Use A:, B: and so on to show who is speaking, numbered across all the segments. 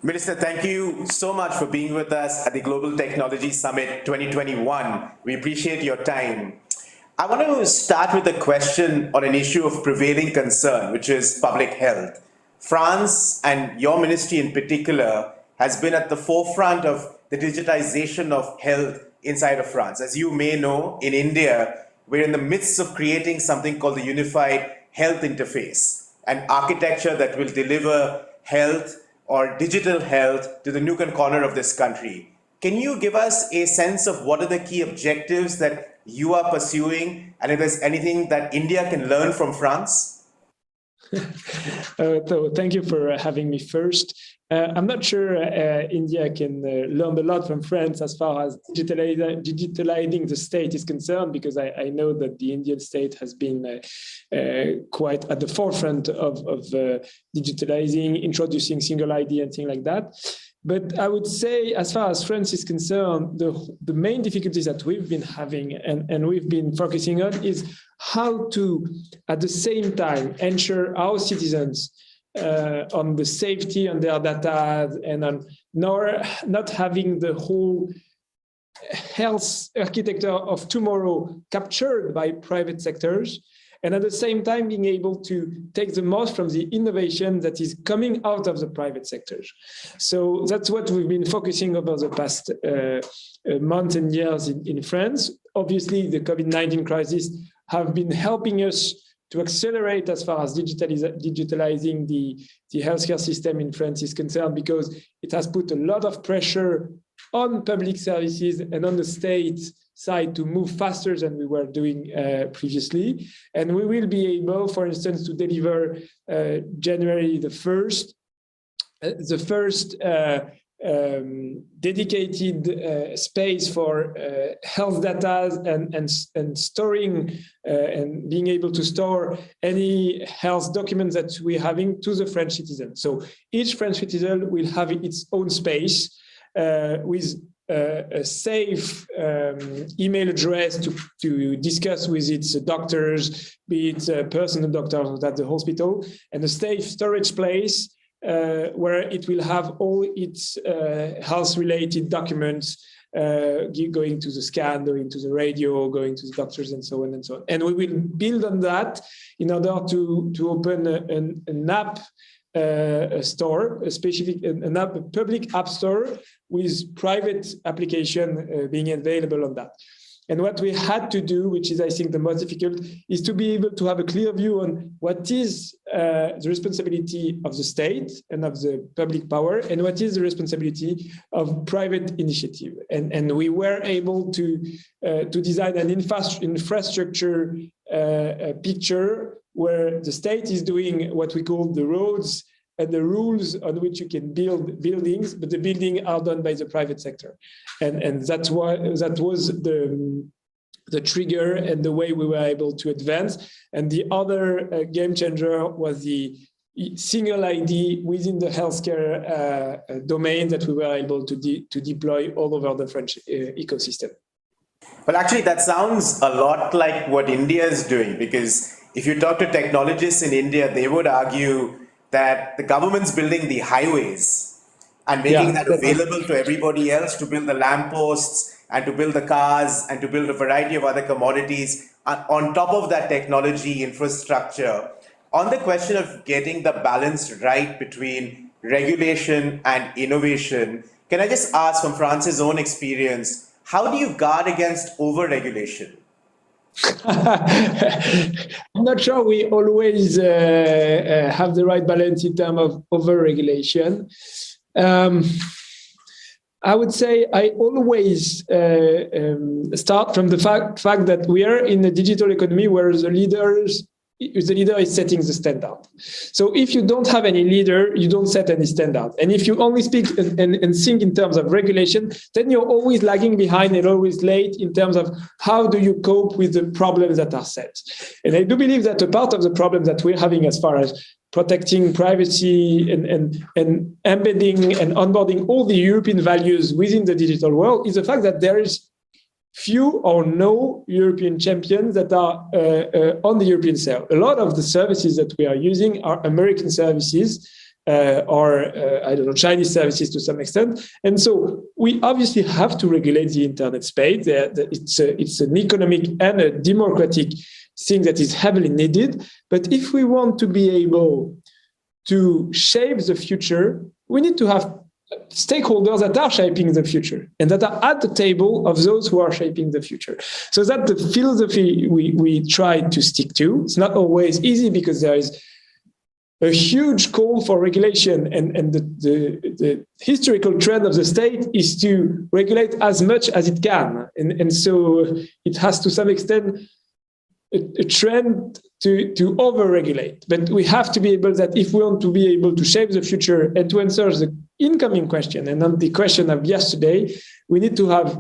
A: Minister, thank you so much for being with us at the Global Technology Summit 2021. We appreciate your time. I want to start with a question on an issue of prevailing concern, which is public health. France, and your ministry in particular, has been at the forefront of the digitization of health inside of France. As you may know, in India, we're in the midst of creating something called the Unified Health Interface, an architecture that will deliver health or digital health to the nook and corner of this country. Can you give us a sense of what are the key objectives that you are pursuing, and if there's anything that India can learn from France?
B: So thank you for having me first. I'm not sure India can learn a lot from France as far as digitalizing the state is concerned, because I know that the Indian state has been quite at the forefront of digitalizing, introducing single ID and things like that. But I would say, as far as France is concerned, the main difficulties that we've been having and we've been focusing on is how to, at the same time, ensure our citizens on the safety on their data and on not having the whole health architecture of tomorrow captured by private sectors, and at the same time being able to take the most from the innovation that is coming out of the private sectors. So that's what we've been focusing over the past months and years in France. Obviously, the COVID-19 crisis have been helping us to accelerate as far as digitalizing the healthcare system in France is concerned, because it has put a lot of pressure on public services and on the state side to move faster than we were doing previously. And we will be able, for instance, to deliver January the 1st, the first dedicated space for health data and storing and being able to store any health documents that we're having to the French citizen. So each French citizen will have its own space with a safe email address to discuss with its doctors, be it personal doctors at the hospital, and a safe storage place where it will have all its health-related documents going to the scan, going to the radio, going to the doctors, and so on and so on. And we will build on that in order to open an app store, a public app store with private application being available on that. And what we had to do, which is, I think, the most difficult, is to be able to have a clear view on what is the responsibility of the state and of the public power, and what is the responsibility of private initiative. And we were able to design an infrastructure picture where the state is doing what we call the roads and the rules on which you can build buildings, but the buildings are done by the private sector. And that's why that was the trigger and the way we were able to advance. And the other game changer was the single ID within the healthcare domain that we were able to deploy all over the French ecosystem.
A: Well, actually, that sounds a lot like what India is doing, because if you talk to technologists in India, they would argue that the government's building the highways and making that available to everybody else to build the lampposts and to build the cars and to build a variety of other commodities on top of that technology infrastructure. On the question of getting the balance right between regulation and innovation, can I just ask, from France's own experience, how do you guard against over-regulation?
B: I'm not sure we always have the right balance in terms of over-regulation. I would say I always start from the fact that we are in a digital economy where the leader is setting the standard. So if you don't have any leader, you don't set any standard. And if you only speak and think in terms of regulation, then you're always lagging behind and always late in terms of how do you cope with the problems that are set. And I do believe that a part of the problem that we're having as far as protecting privacy and embedding and onboarding all the European values within the digital world is the fact that there is few or no European champions that are on the European scale. A lot of the services that we are using are American services I don't know, Chinese services to some extent. And so we obviously have to regulate the internet space. It's an economic and a democratic thing that is heavily needed. But if we want to be able to shape the future, we need to have stakeholders that are shaping the future and that are at the table of those who are shaping the future. So that's the philosophy we try to stick to. It's not always easy because there is a huge call for regulation, and the historical trend of the state is to regulate as much as it can. And so it has to some extent a trend to over-regulate. But we have to be able that if we want to be able to shape the future and to answer the incoming question and not the question of yesterday, we need to have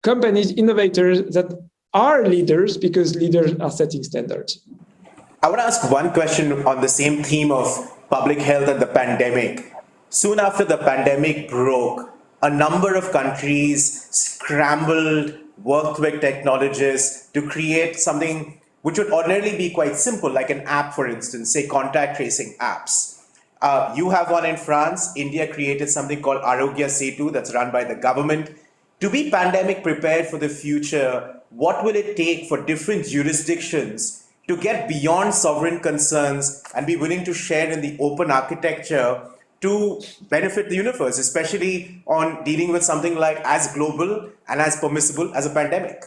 B: companies, innovators that are leaders, because leaders are setting standards.
A: I want to ask one question on the same theme of public health and the pandemic. Soon after the pandemic broke, a number of countries scrambled, worked with technologists to create something which would ordinarily be quite simple, like an app, for instance, say contact tracing apps. You have one in France. India created something called Arogya Setu that's run by the government. To be pandemic prepared for the future, what will it take for different jurisdictions to get beyond sovereign concerns and be willing to share in the open architecture to benefit the universe, especially on dealing with something like as global and as permissible as a pandemic?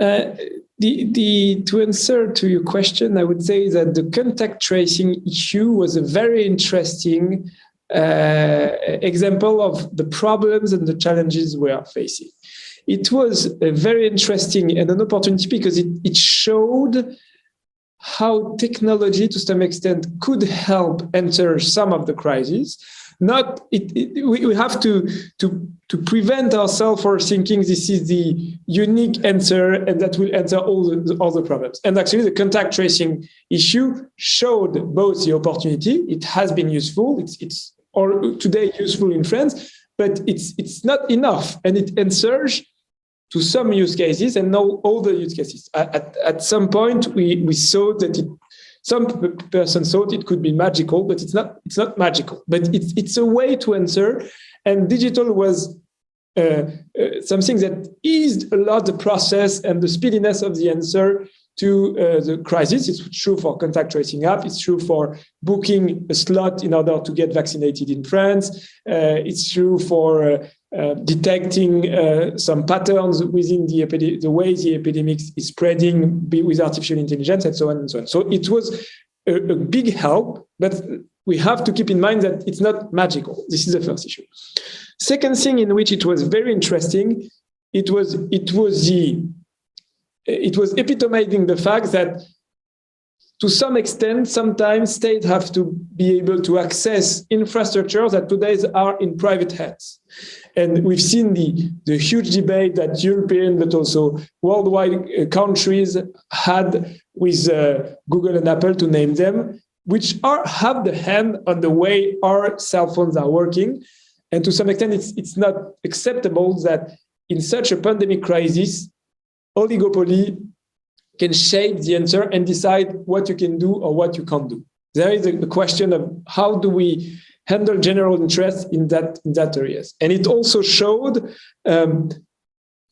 B: To answer to your question, I would say that the contact tracing issue was a very interesting example of the problems and the challenges we are facing. It was very interesting and an opportunity because it showed how technology, to some extent, could help answer some of the crises. We have to prevent ourselves from thinking this is the unique answer and that will answer all the problems. And actually, the contact tracing issue showed both the opportunity. It has been useful. It's today useful in France, but it's not enough, and it answers to some use cases and not all the use cases. At some point, we saw that some person thought it could be magical, but it's not magical. But it's a way to answer, and digital was something that eased a lot the process and the speediness of the answer to the crisis. It's true for contact tracing app. It's true for booking a slot in order to get vaccinated in France. It's true for detecting some patterns within the way the epidemic is spreading with artificial intelligence, and so on and so on. So it was a big help, but we have to keep in mind that it's not magical. This is the first issue. Second thing in which it was very interesting, it was epitomizing the fact that to some extent, sometimes states have to be able to access infrastructure that today are in private hands. And we've seen the huge debate that European, but also worldwide countries had with Google and Apple, to name them, which have the hand on the way our cell phones are working. And to some extent, it's not acceptable that in such a pandemic crisis, oligopoly can shape the answer and decide what you can do or what you can't do. There is the question of how do we handle general interest in that areas. And it also showed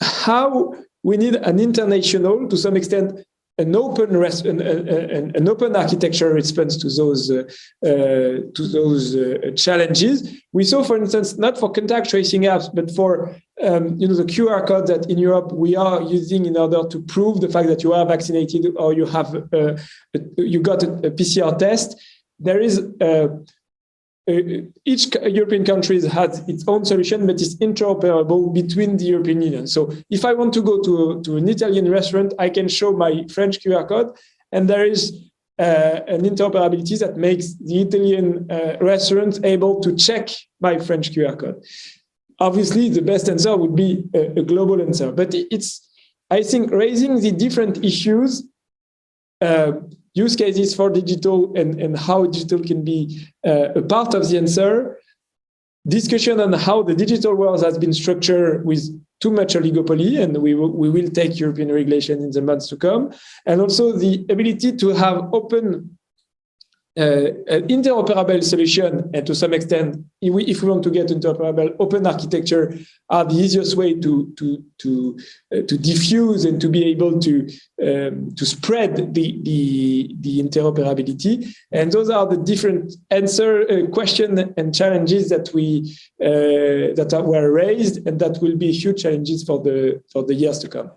B: how we need an international, to some extent, an open architecture response to those challenges. We saw, for instance, not for contact tracing apps, but for the QR code that in Europe we are using in order to prove the fact that you are vaccinated or you have you got a PCR test. There is each European country has its own solution, but it's interoperable between the European Union. So if I want to go to an Italian restaurant, I can show my French QR code, and there is an interoperability that makes the Italian restaurant able to check my French QR code. Obviously, the best answer would be a global answer, but it's, I think, raising the different issues, use cases for digital and how digital can be a part of the answer, discussion on how the digital world has been structured with too much oligopoly, and we will take European regulation in the months to come, and also the ability to have open an interoperable solution, and to some extent, if we want to get interoperable, open architecture are the easiest way to diffuse and to be able to spread the interoperability. And those are the different questions and challenges that were raised, and that will be huge challenges for the years to come.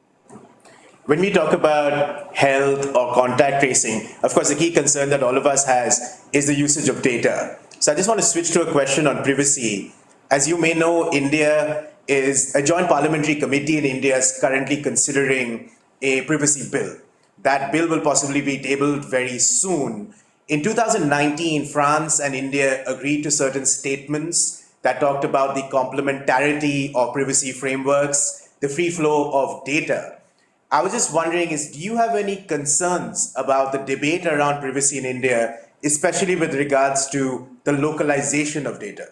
A: When we talk about health or contact tracing, of course, the key concern that all of us has is the usage of data. So I just want to switch to a question on privacy. As you may know, India is a joint parliamentary committee in India is currently considering a privacy bill. That bill will possibly be tabled very soon. In 2019, France and India agreed to certain statements that talked about the complementarity of privacy frameworks, the free flow of data. I was just wondering, do you have any concerns about the debate around privacy in India, especially with regards to the localization of data?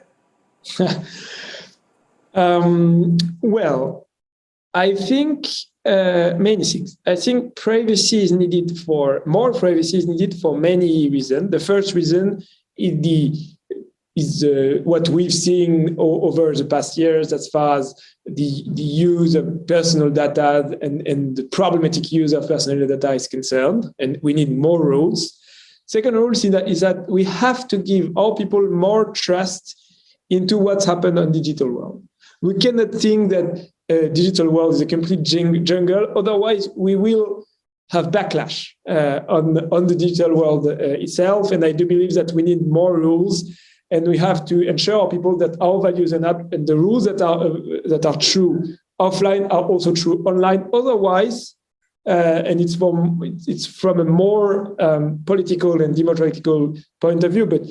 B: Well, I think many things. I think more privacy is needed for many reasons. The first reason is what we've seen over the past years as far as the use of personal data and the problematic use of personal data is concerned, and we need more rules. Second rule is that we have to give all people more trust into what's happened on digital world. We cannot think that digital world is a complete jungle, otherwise we will have backlash on the digital world itself, and I do believe that we need more rules. And we have to ensure people that our values and the rules that are true offline are also true online. Otherwise, and it's from a more political and democratical point of view, but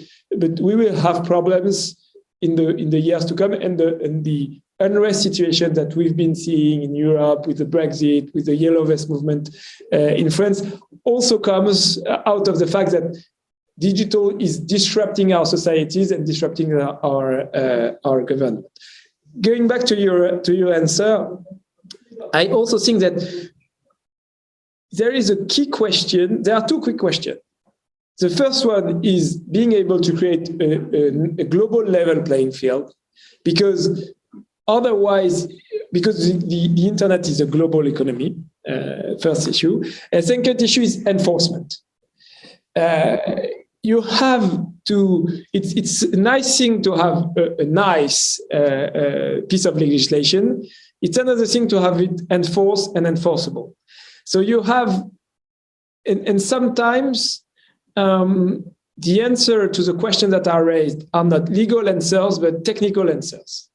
B: we will have problems in the years to come, and the unrest situation that we've been seeing in Europe with the Brexit, with the Yellow Vest movement in France, also comes out of the fact that digital is disrupting our societies and disrupting our government. Going back to your answer, I also think that there is a key question. There are two quick questions. The first one is being able to create a global level playing field, because otherwise, because the internet is a global economy, first issue. And second issue is enforcement. You have to, it's a nice thing to have a nice piece of legislation. It's another thing to have it enforced and enforceable. So you have, and sometimes the answer to the questions that are raised are not legal answers, but technical answers.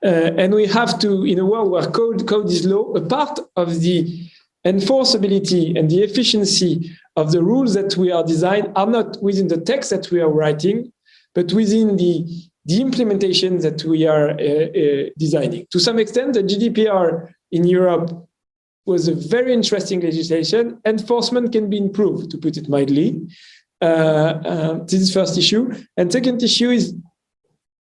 B: And we have to, in a world where code is law, a part of the enforceability and the efficiency of the rules that we are designing are not within the text that we are writing, but within the implementation that we are designing. To some extent, the GDPR in Europe was a very interesting legislation. Enforcement can be improved, to put it mildly. This is first issue. And second issue is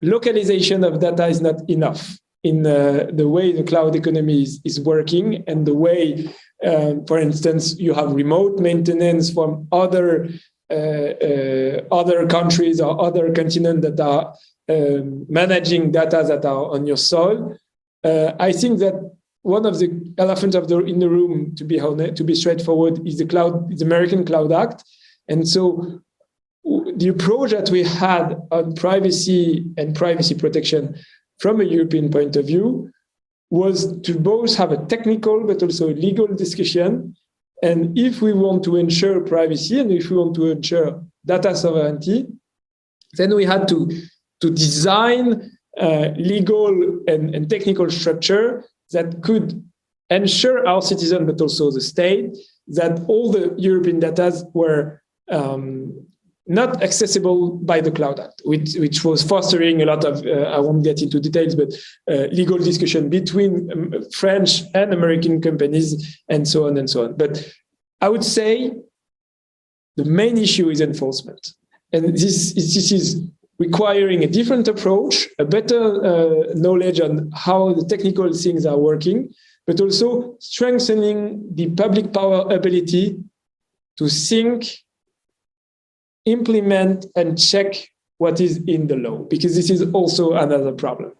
B: localization of data is not enough in the way the cloud economy is working, and the way, for instance, you have remote maintenance from other countries or other continents that are managing data that are on your soil. I think that one of the elephants in the room, to be straightforward, is the American Cloud Act. And so the approach that we had on privacy and privacy protection from a European point of view was to both have a technical but also a legal discussion. And if we want to ensure privacy and if we want to ensure data sovereignty, then we had to design legal and technical structure that could ensure our citizens, but also the state, that all the European data were not accessible by the Cloud Act, which was fostering a lot of, I won't get into details, but legal discussion between French and American companies and so on and so on. But I would say the main issue is enforcement. And this is requiring a different approach, a better knowledge on how the technical things are working, but also strengthening the public power ability to think implement and check what is in the law, because this is also another problem.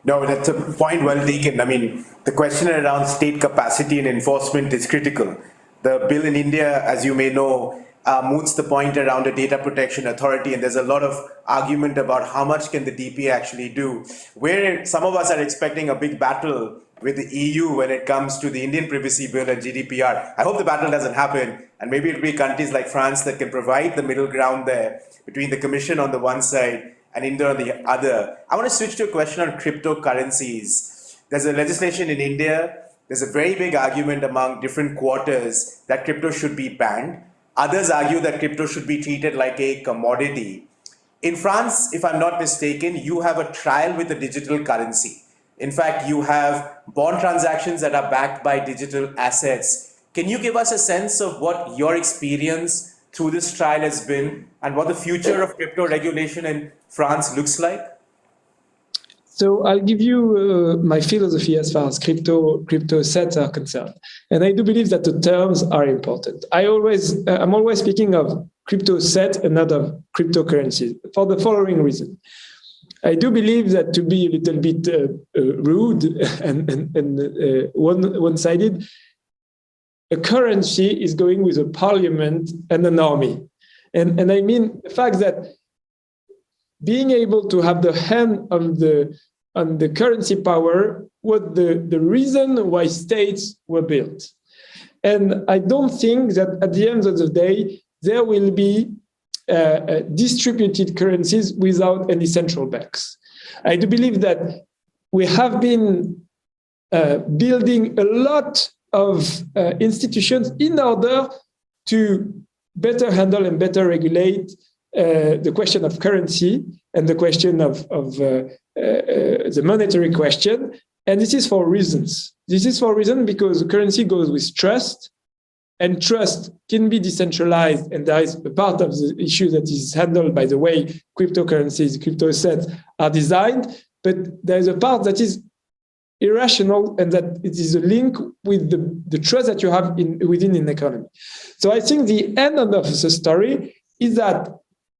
A: No, that's a point well taken. I mean, the question around state capacity and enforcement is critical. The bill in India, as you may know, moots the point around a data protection authority, and there's a lot of argument about how much can the DPA actually do. Where some of us are expecting a big battle with the EU when it comes to the Indian privacy bill and GDPR. I hope the battle doesn't happen, and maybe it'll be countries like France that can provide the middle ground there between the Commission on the one side and India on the other. I want to switch to a question on cryptocurrencies. There's a legislation in India. There's a very big argument among different quarters that crypto should be banned. Others argue that crypto should be treated like a commodity. In France, if I'm not mistaken, you have a trial with a digital currency. In fact, you have bond transactions that are backed by digital assets. Can you give us a sense of what your experience through this trial has been and what the future of crypto regulation in France looks like?
B: So I'll give you my philosophy as far as crypto assets are concerned, and I do believe that the terms are important. I'm always speaking of crypto asset and not of cryptocurrencies for the following reason. I do believe that, to be a little bit rude and one-sided, a currency is going with a parliament and an army. And I mean the fact that being able to have the hand on the currency power was the reason why states were built. And I don't think that at the end of the day, there will be distributed currencies without any central banks. I do believe that we have been building a lot of institutions in order to better handle and better regulate the question of currency and the question of the monetary question. And this is for reasons. This is for reason because currency goes with trust, and trust can be decentralized. And there is a part of the issue that is handled by the way cryptocurrencies, crypto assets are designed. But there is a part that is irrational, and that it is a link with the trust that you have within an economy. So I think the end of the story is that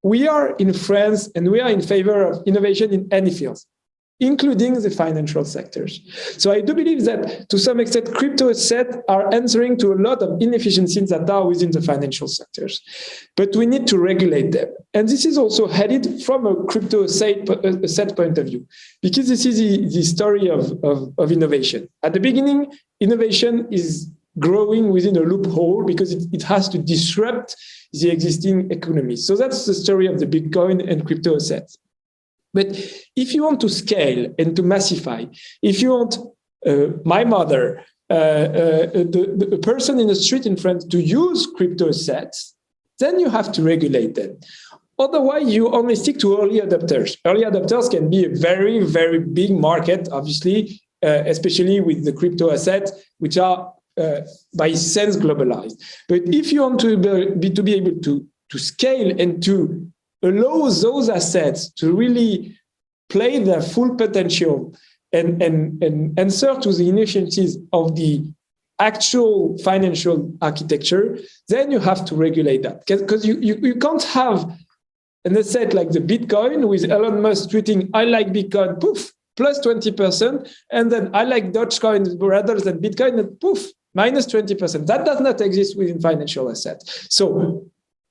B: we are in France and we are in favor of innovation in any fields, including the financial sectors. So I do believe that to some extent, crypto assets are answering to a lot of inefficiencies that are within the financial sectors. But we need to regulate them. And this is also headed from a crypto asset point of view, because this is the story of innovation. At the beginning, innovation is growing within a loophole because it has to disrupt the existing economy. So that's the story of the Bitcoin and crypto assets. But if you want to scale and to massify, if you want my mother, the person in the street in France to use crypto assets, then you have to regulate them. Otherwise, you only stick to early adopters. Early adopters can be a very, very big market, obviously, especially with the crypto assets, which are by sense globalized. But if you want to be able to scale and to allow those assets to really play their full potential and answer to the inefficiencies of the actual financial architecture, then you have to regulate that. Because you can't have an asset like the Bitcoin with Elon Musk tweeting, I like Bitcoin, poof, plus 20%, and then I like Dogecoin rather than Bitcoin, and poof, minus 20%. That does not exist within financial assets. So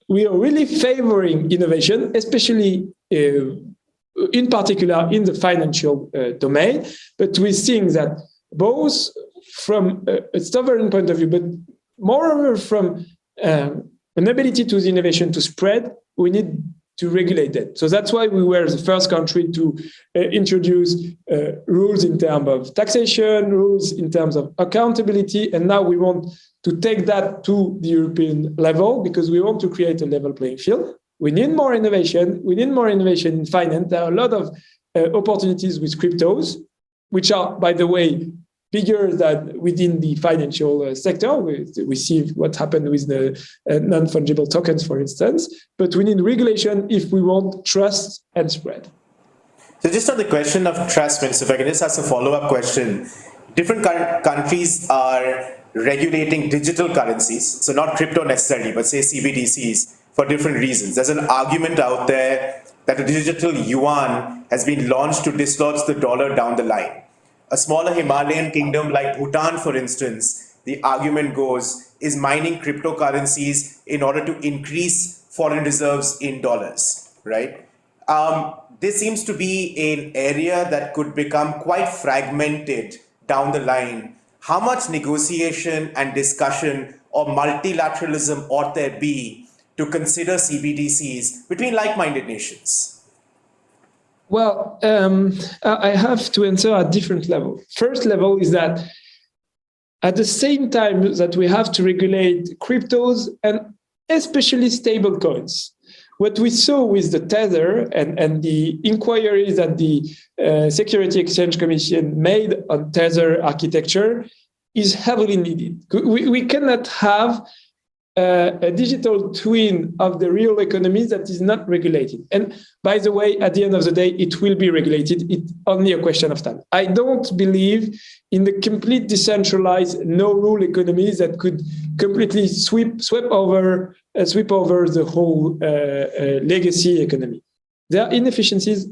B: we are really favoring innovation, especially in particular in the financial domain. But we think that both from a sovereign point of view, but moreover from an ability to the innovation to spread, we need to regulate that. So that's why we were the first country to introduce rules in terms of taxation, rules in terms of accountability, and now we want to take that to the European level because we want to create a level playing field. We need more innovation. We need more innovation in finance. There are a lot of opportunities with cryptos, which are, by the way, bigger than within the financial sector. We see what happened with the non-fungible tokens, for instance. But we need regulation if we want trust and spread.
A: So just on the question of trust, Minister, if I can just ask a follow-up question. Different countries are regulating digital currencies, so not crypto necessarily, but say CBDCs. for different reasons. There's an argument out there that a digital yuan has been launched to dislodge the dollar down the line. A smaller Himalayan kingdom like Bhutan, for instance, the argument goes, is mining cryptocurrencies in order to increase foreign reserves in dollars, right? This seems to be an area that could become quite fragmented down the line. How much negotiation and discussion or multilateralism ought there be to consider CBDCs between like-minded nations?
B: Well, I have to answer at different levels. First level is that at the same time that we have to regulate cryptos and especially stable coins, what we saw with the Tether and the inquiries that the Security Exchange Commission made on Tether architecture is heavily needed. We cannot have a digital twin of the real economy that is not regulated. And by the way, at the end of the day, it will be regulated. It's only a question of time. I don't believe in the complete decentralized, no-rule economies that could completely sweep over the whole legacy economy. There are inefficiencies.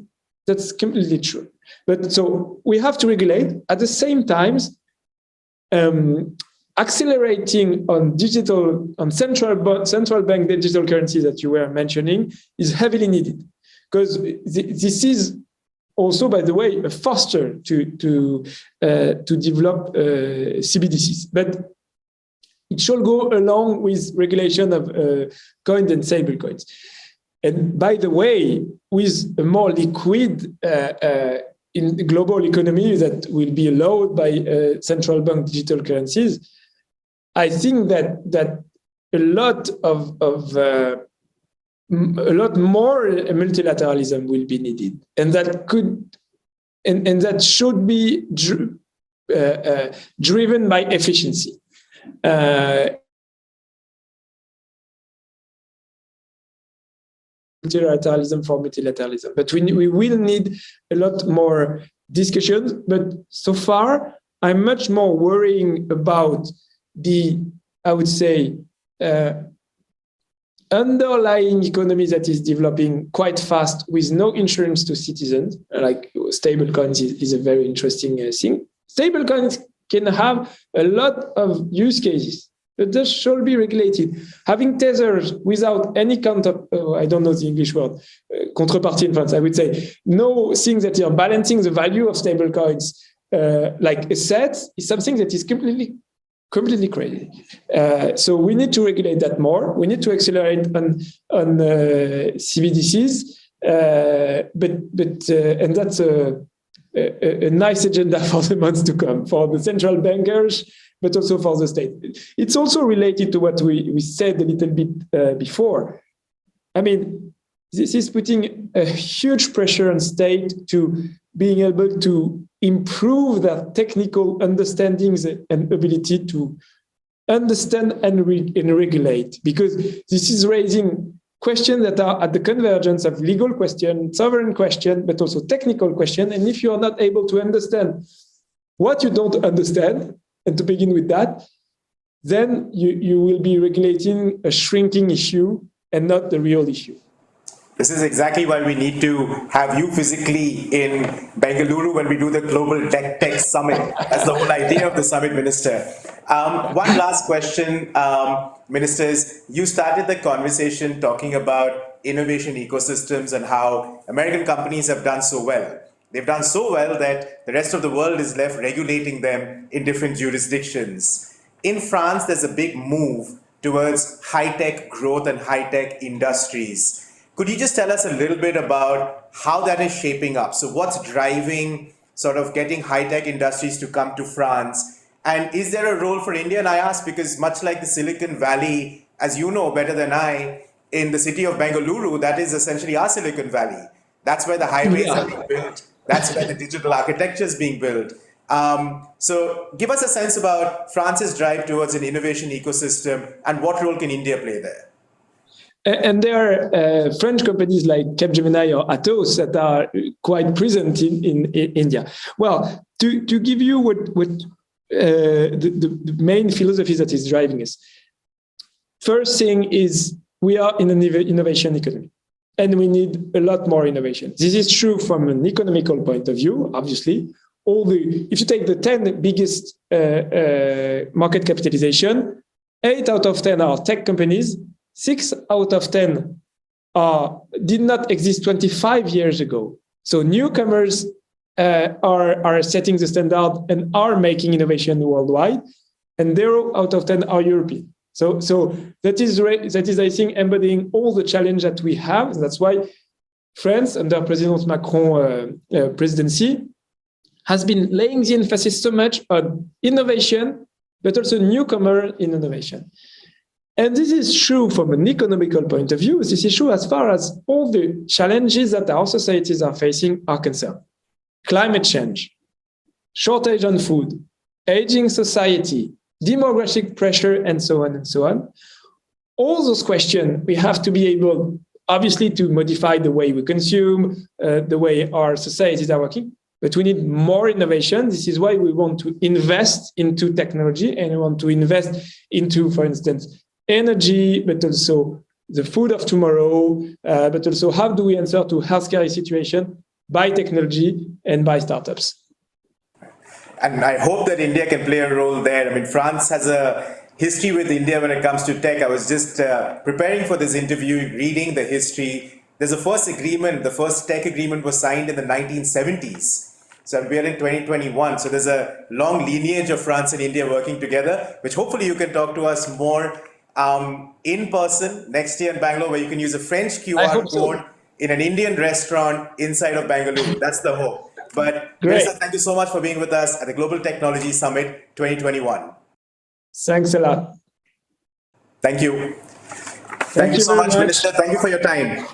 B: That's completely true. But so we have to regulate at the same time. Accelerating on central bank digital currency that you were mentioning is heavily needed, because this is also, by the way, a foster to develop CBDCs. But it should go along with regulation of coins and stable coins. And by the way, with a more liquid in the global economy that will be allowed by central bank digital currencies, I think that a lot more multilateralism will be needed, and that could and that should be driven by efficiency. Multilateralism for multilateralism, but we will need a lot more discussions. But so far, I'm much more worrying about I would say, underlying economy that is developing quite fast with no insurance to citizens, like stable coins is a very interesting thing. Stable coins can have a lot of use cases, but this should be regulated. Having tethers without any I don't know the English word, contrepartie in France, I would say, no thing that you're balancing the value of stable coins like assets is something that is completely crazy. So we need to regulate that more. We need to accelerate on CBDCs, and that's a nice agenda for the months to come for the central bankers, but also for the state. It's also related to what we said a little bit before. I mean, this is putting a huge pressure on state to being able to improve their technical understandings and ability to understand and regulate, because this is raising questions that are at the convergence of legal question, sovereign question, but also technical question. And if you are not able to understand what you don't understand, and to begin with that, then you will be regulating a shrinking issue and not the real issue.
A: This is exactly why we need to have you physically in Bengaluru when we do the Global Tech Summit. That's the whole idea of the summit, Minister. One last question, Ministers. You started the conversation talking about innovation ecosystems and how American companies have done so well. They've done so well that the rest of the world is left regulating them in different jurisdictions. In France, there's a big move towards high-tech growth and high-tech industries. Could you just tell us a little bit about how that is shaping up? So what's driving sort of getting high-tech industries to come to France? And is there a role for India? And I ask because much like the Silicon Valley, as you know better than I, in the city of Bengaluru, that is essentially our Silicon Valley. That's where the highways are being built. That's where the digital architecture is being built. So give us a sense about France's drive towards an innovation ecosystem and what role can India play there?
B: And there are French companies like Capgemini or Atos that are quite present in India. Well, to give you what the main philosophy that is driving us. First thing is we are in an innovation economy. And we need a lot more innovation. This is true from an economical point of view, obviously. If you take the 10 biggest market capitalization, 8 out of 10 are tech companies, 6 out of 10 did not exist 25 years ago. So newcomers are setting the standard and are making innovation worldwide, and 0 out of 10 are European. So that is, I think, embodying all the challenge that we have. That's why France, under President Macron's presidency, has been laying the emphasis so much on innovation, but also newcomer in innovation. And this is true from an economical point of view. This is true as far as all the challenges that our societies are facing are concerned. Climate change, shortage on food, aging society, demographic pressure, and so on and so on. All those questions, we have to be able, obviously, to modify the way we consume, the way our societies are working, but we need more innovation. This is why we want to invest into technology, and we want to invest into, for instance, energy, but also the food of tomorrow, but also how do we answer to healthcare situation by technology and by startups.
A: And I hope that India can play a role there. I mean, France has a history with India when it comes to tech. I was just preparing for this interview, reading the history. There's a first agreement, the first tech agreement was signed in the 1970s. So we're in 2021. So there's a long lineage of France and India working together, which hopefully you can talk to us more in person next year in Bangalore, where you can use a French QR code in an Indian restaurant inside of Bengaluru. That's the hope. But Minister, thank you so much for being with us at the Global Technology Summit 2021.
B: Thanks a lot.
A: Thank you. Thank you so much, Minister. Thank you for your time.